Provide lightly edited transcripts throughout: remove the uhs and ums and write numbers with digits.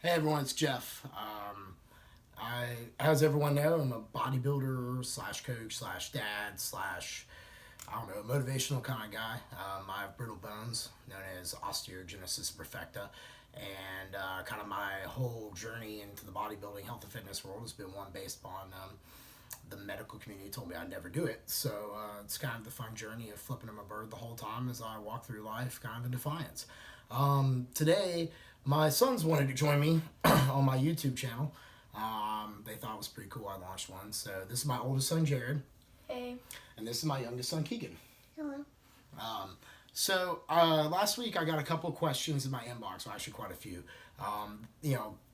Hey everyone, it's Jeff. As everyone know, I'm a bodybuilder slash coach slash dad slash I don't know motivational kind of guy. I have brittle bones, known as osteogenesis imperfecta, and kind of my whole journey into the bodybuilding, health, and fitness world has been one based on the medical community told me I'd never do it. So it's kind of the fun journey of flipping him a bird the whole time as I walk through life, kind of in defiance. Today, my sons wanted to join me on my YouTube channel. They thought it was pretty cool. I launched one. So this is my oldest son, Jared, Hey. and this is my youngest son, Keegan. Hello. Last week I got a couple of questions in my inbox, well, actually quite a few.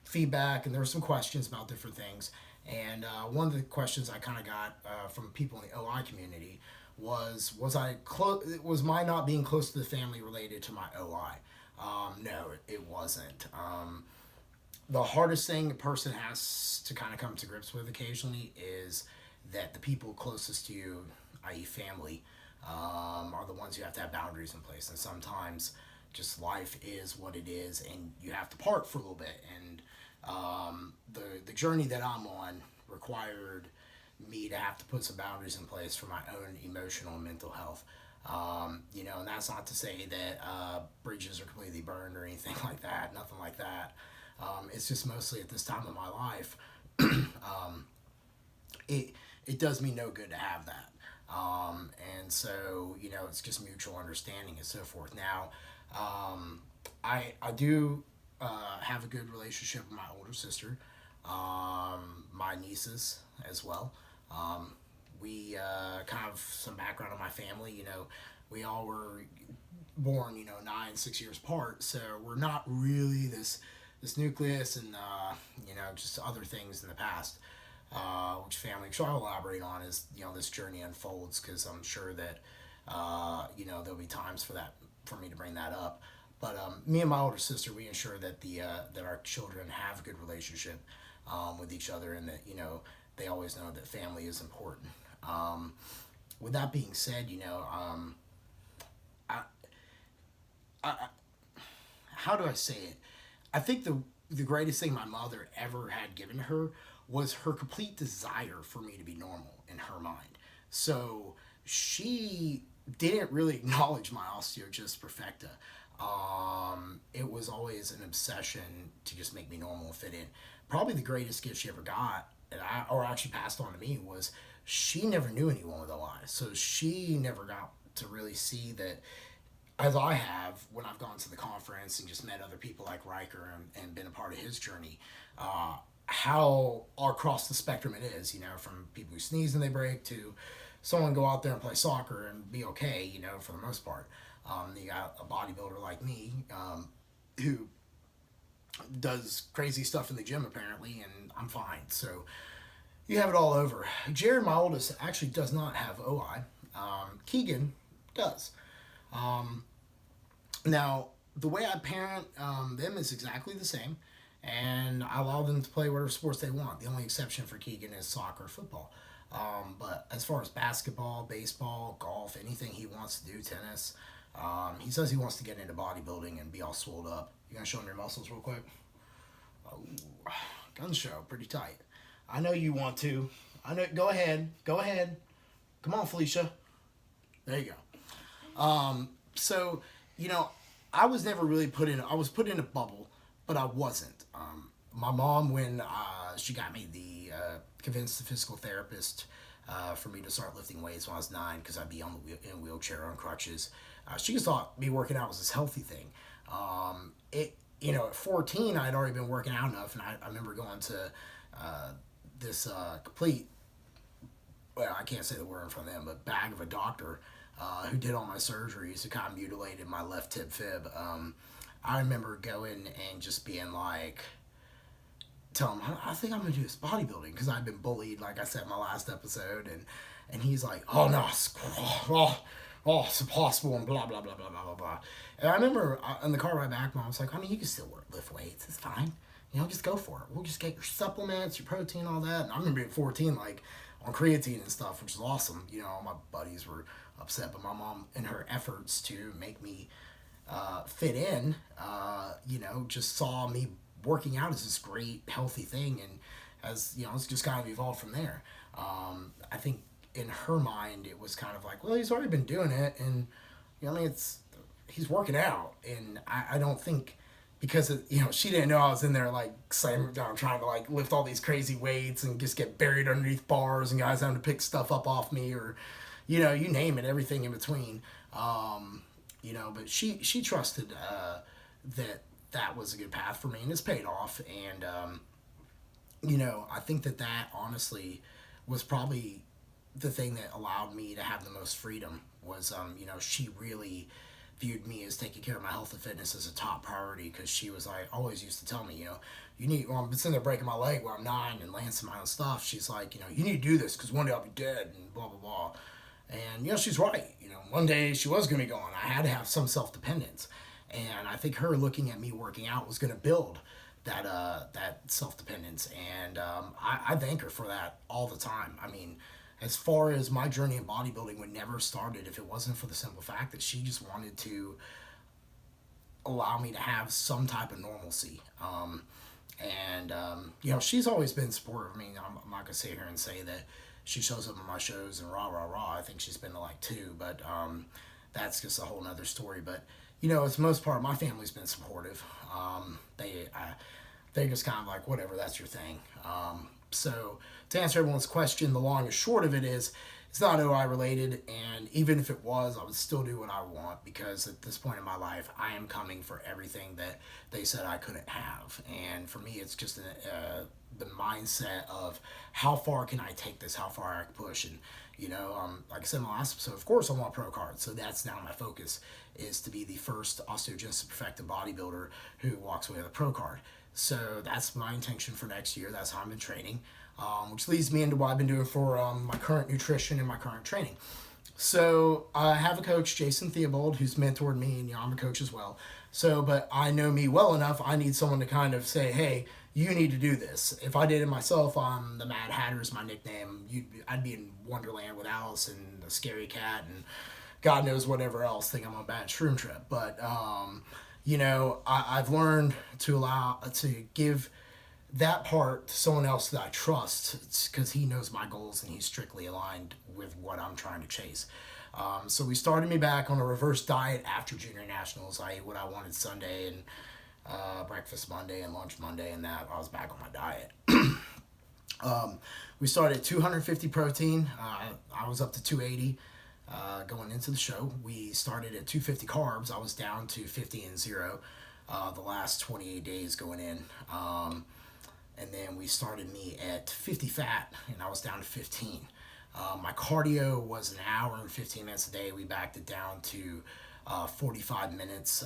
Feedback, and there were some questions about different things. And one of the questions I kind of got from people in the OI community was my not being close to the family related to my OI? No, it wasn't. The hardest thing a person has to kind of come to grips with occasionally is that the people closest to you, i.e., family, are the ones who have to have boundaries in place. And sometimes just life is what it is, and you have to part for a little bit. And the journey that I'm on required me to have to put some boundaries in place for my own emotional and mental health. And that's not to say that bridges are completely burned or anything like that. Nothing like that. It's just mostly at this time of my life, it does me no good to have that. And so it's just mutual understanding and so forth. Now, I do have a good relationship with my older sister, my nieces as well. We kind of some background on my family. We all were born 9 6 years apart, so we're not really this nucleus, and just other things in the past, which family, which I'll elaborate on as this journey unfolds, because I'm sure that there'll be times for me to bring that up. But me and my older sister, we ensure that that our children have a good relationship with each other, and that they always know that family is important. With that being said, I, I, how do I say it? I think the greatest thing my mother ever had given her was her complete desire for me to be normal in her mind. So she didn't really acknowledge my osteogenesis perfecta. It was always an obsession to just make me normal and fit in. Probably the greatest gift she ever got, or actually passed on to me, was she never knew anyone with OI. So she never got to really see that, as I have when I've gone to the conference and just met other people like Riker, and been a part of his journey, how across the spectrum it is, from people who sneeze and they break to someone go out there and play soccer and be okay, for the most part. You got a bodybuilder like me, who does crazy stuff in the gym apparently, and I'm fine. So you have it all over. Jared, my oldest, actually does not have OI. Keegan does. Now, the way I parent them is exactly the same, and I allow them to play whatever sports they want. The only exception for Keegan is soccer, football. But as far as basketball, baseball, golf, anything he wants to do, tennis, he says he wants to get into bodybuilding and be all swolled up. You gonna show him your muscles real quick? Oh, gun show, pretty tight. I know you want to. I know. Go ahead. Go ahead. Come on, Felicia. There you go. So, I was never really I was put in a bubble, but I wasn't. My mom, when she got me convinced the physical therapist for me to start lifting weights when I was 9, because I'd be in a wheelchair on crutches. She just thought me working out was this healthy thing. At 14, I had already been working out enough, and I remember going to this complete, well, I can't say the word in front of them, but bag of a doctor who did all my surgeries, who kind of mutilated my left tib fib. I remember going and just being like, tell him, I think I'm going to do this bodybuilding, because I'd been bullied, like I said in my last episode, and he's like, oh, no, it's impossible, and blah, blah, blah, blah, blah, blah, blah. And I remember in the car ride back, Mom was like, honey, you can still lift weights, it's fine. Just go for it. We'll just get your supplements, your protein, all that. And I remember at 14, like, on creatine and stuff, which is awesome. All my buddies were upset, but my mom, in her efforts to make me fit in, just saw me working out is this great healthy thing, and as you know, it's just kind of evolved from there. I think in her mind it was kind of like, well, he's already been doing it, and you know, I mean, it's he's working out, and I don't think because of, you know, she didn't know I was in there like slamming down trying to like lift all these crazy weights and just get buried underneath bars and guys having to pick stuff up off me, or you know, you name it, everything in between. You know, but she trusted that that was a good path for me, and it's paid off. And you know, I think that that honestly was probably the thing that allowed me to have the most freedom was, you know, she really viewed me as taking care of my health and fitness as a top priority, because she was like, always used to tell me, you know, you need, well, I'm sitting there breaking my leg while I'm 9 and lancing my own stuff. She's like, you know, you need to do this because one day I'll be dead and blah, blah, blah. And, you know, she's right. You know, one day she was going to be gone. I had to have some self dependence. And I think her looking at me working out was going to build that self dependence. And I thank her for that all the time. I mean, as far as my journey in bodybuilding would never started if it wasn't for the simple fact that she just wanted to allow me to have some type of normalcy. You know, she's always been supportive. I mean, I'm not gonna sit here and say that she shows up at my shows and rah rah rah. I think she's been to like 2, but that's just a whole nother story. But you know, it's the most part, my family's been supportive. They just kind of like, whatever, that's your thing. So to answer everyone's question, the long and short of it is, it's not OI related, and even if it was, I would still do what I want, because at this point in my life, I am coming for everything that they said I couldn't have. And for me, it's just the mindset of how far can I take this, how far I can push. And you know, like I said in my last episode, of course I want pro cards, so that's now my focus, is to be the first osteogenesis perfecta bodybuilder who walks away with a pro card. So that's my intention for next year. That's how I've been training, which leads me into what I've been doing for my current nutrition and my current training. So I have a coach, Jason Theobald, who's mentored me, and you know, I'm a coach as well. So, but I know me well enough, I need someone to kind of say, hey, you need to do this. If I did it myself, the Mad Hatter is my nickname. I'd be in Wonderland with Alice and the Scary Cat and God knows whatever else, think I'm on a bad shroom trip. But you know, I've learned to give that part to someone else that I trust, because he knows my goals and he's strictly aligned with what I'm trying to chase. So we started me back on a reverse diet after Junior Nationals. I ate what I wanted Sunday and breakfast Monday and lunch Monday, and that I was back on my diet. We started at 250 protein. I was up to 280 going into the show. We started at 250 carbs. I was down to 50 and 0 the last 28 days going in. And then we started me at 50 fat, and I was down to 15. My cardio was an hour and 15 minutes a day. We backed it down to 45 minutes,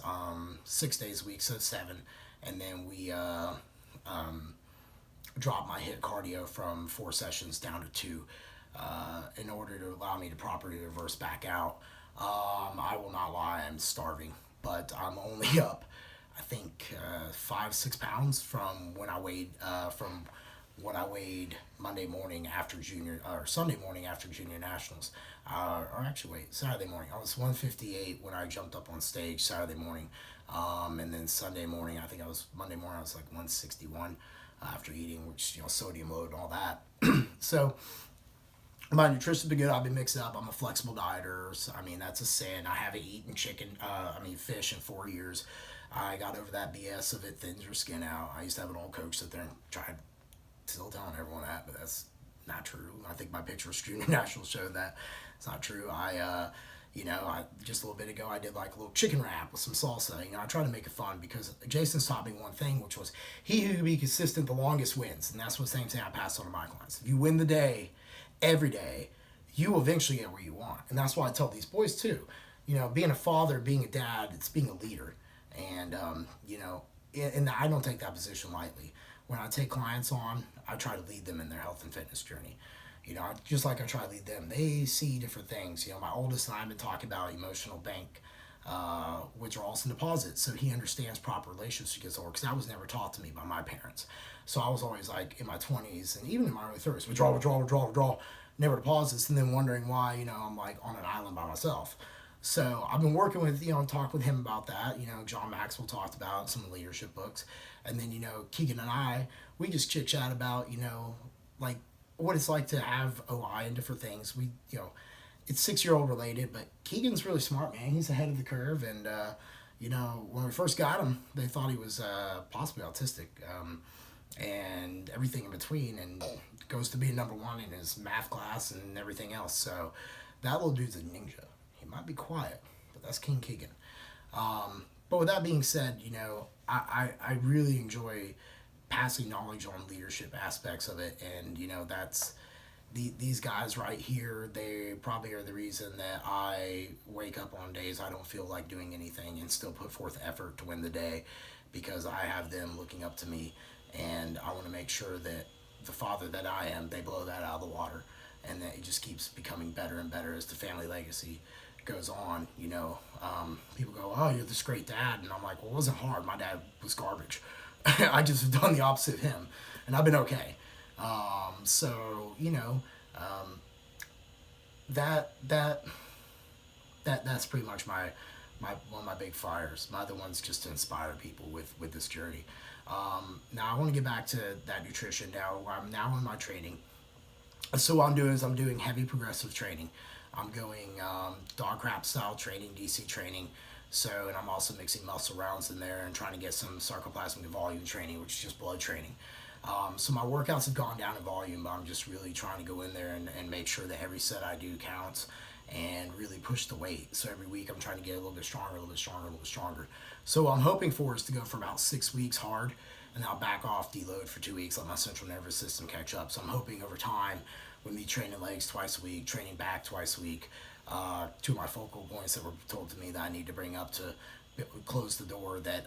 6 days a week, so 7. And then we dropped my HIIT cardio from 4 sessions down to 2 in order to allow me to properly reverse back out. I will not lie, I'm starving, but I'm only up, I think, 5-6 pounds from when I weighed from what I weighed Monday morning after Sunday morning after Junior Nationals, or actually wait, Saturday morning. I was 158 when I jumped up on stage Saturday morning, and then Sunday morning, I think Monday morning I was like 161 after eating, which, you know, sodium load and all that. So my nutrition's been good. I've been mixing up. I'm a flexible dieter. So, I mean, that's a sin. I haven't eaten fish in 4 years. I got over that BS of it thins your skin out. I used to have an old coach sit there and try still telling everyone that, but that's not true. I think my picture of Junior National showed that it's not true. I just a little bit ago, I did like a little chicken wrap with some salsa. You know, I try to make it fun, because Jason's taught me one thing, which was he who can be consistent the longest wins. And that's what the same thing I pass on to my clients. If you win the day, every day, you will eventually get where you want. And that's why I tell these boys too, you know, being a father, being a dad, it's being a leader. And, you know, and I don't take that position lightly. When I take clients on, I try to lead them in their health and fitness journey. You know, just like I try to lead them. They see different things. You know, my oldest and I have been talking about emotional bank withdrawals and deposits, so he understands proper relationships, because that was never taught to me by my parents. So I was always like in my 20s and even in my early 30s, withdraw, never deposits, and then wondering why, you know, I'm like on an island by myself. So I've been working with, talk with him about that. John Maxwell talked about some leadership books. And then, Keegan and I, we just chit chat about, like what it's like to have OI and different things. It's 6 year old related, but Keegan's really smart, man. He's ahead of the curve. And, when we first got him, they thought he was possibly autistic. And everything in between, and goes to be number one in his math class and everything else. So that little dude's a ninja. He might be quiet, but that's King Keegan. But with that being said, I really enjoy passing knowledge on leadership aspects of it, and that's these guys right here. They probably are the reason that I wake up on days I don't feel like doing anything and still put forth effort to win the day, because I have them looking up to me, and I want to make sure that the father that I am, they blow that out of the water, and that it just keeps becoming better and better as the family legacy goes on. People go, "Oh, you're this great dad," and I'm like, "Well, it wasn't hard. My dad was garbage. I just have done the opposite of him, and I've been okay." So that that that's pretty much my one of my big fires. My other one's just to inspire people with this journey. Now I want to get back to that nutrition. Now I'm now in my training. So what I'm doing is I'm doing heavy progressive training. I'm going dog crap style training, DC training. So, and I'm also mixing muscle rounds in there and trying to get some sarcoplasmic volume training, which is just blood training. So my workouts have gone down in volume, but I'm just really trying to go in there and make sure that every set I do counts and really push the weight. So every week I'm trying to get a little bit stronger, a little bit stronger, a little bit stronger. So what I'm hoping for is to go for about 6 weeks hard, and I'll back off, deload for 2 weeks, let my central nervous system catch up. So I'm hoping over time, with me training legs twice a week, training back twice a week, two of my focal points that were told to me that I need to bring up to close the door, that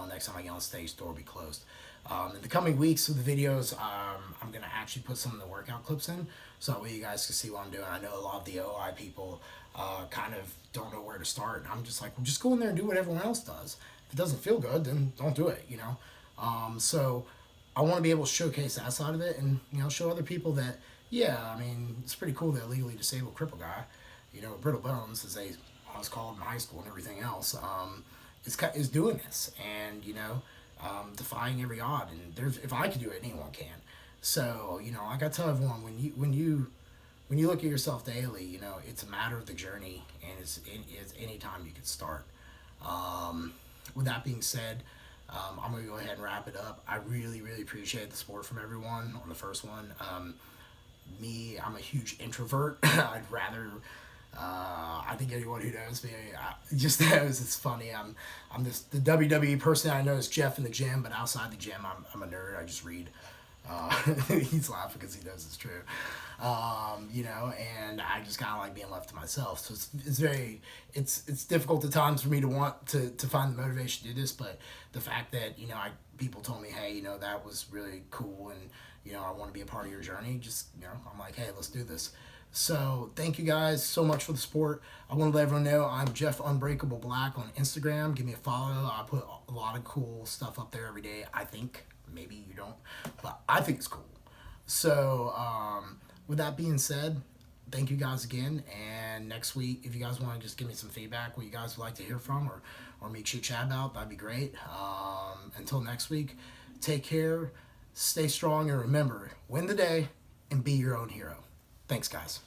next time I get on stage, the door will be closed. In the coming weeks of the videos, I'm going to actually put some of the workout clips in, so that way you guys can see what I'm doing. I know a lot of the OI people kind of don't know where to start, and I'm just like, well, just go in there and do what everyone else does. If it doesn't feel good, then don't do it, So I want to be able to showcase that side of it, and show other people that, yeah, I mean, it's pretty cool that a legally disabled cripple guy, brittle bones, as I was called in high school and everything else, is doing this, and defying every odd. And if I can do it, anyone can. So like I tell everyone, when you look at yourself daily, it's a matter of the journey, and it's any time you can start. With that being said, I'm gonna go ahead and wrap it up. I really, really appreciate the support from everyone on the first one. I'm a huge introvert. I'd rather, I think anyone who knows me just knows it's funny. I'm the WWE person I know is Jeff in the gym, but outside the gym, I'm a nerd. I just read. He's laughing because he knows it's true. And I just kind of like being left to myself. So it's difficult at times for me to want to find the motivation to do this, but the fact that, people told me, hey, that was really cool, and, I want to be a part of your journey. Just, I'm like, hey, let's do this. So thank you guys so much for the support. I want to let everyone know I'm Jeff Unbreakable Black on Instagram. Give me a follow. I put a lot of cool stuff up there every day. I think, maybe you don't, but I think it's cool. So with that being said, thank you guys again. And next week, if you guys want to just give me some feedback, what you guys would like to hear from, or make sure chat about, that'd be great. Until next week, take care, stay strong, and remember, win the day and be your own hero. Thanks, guys.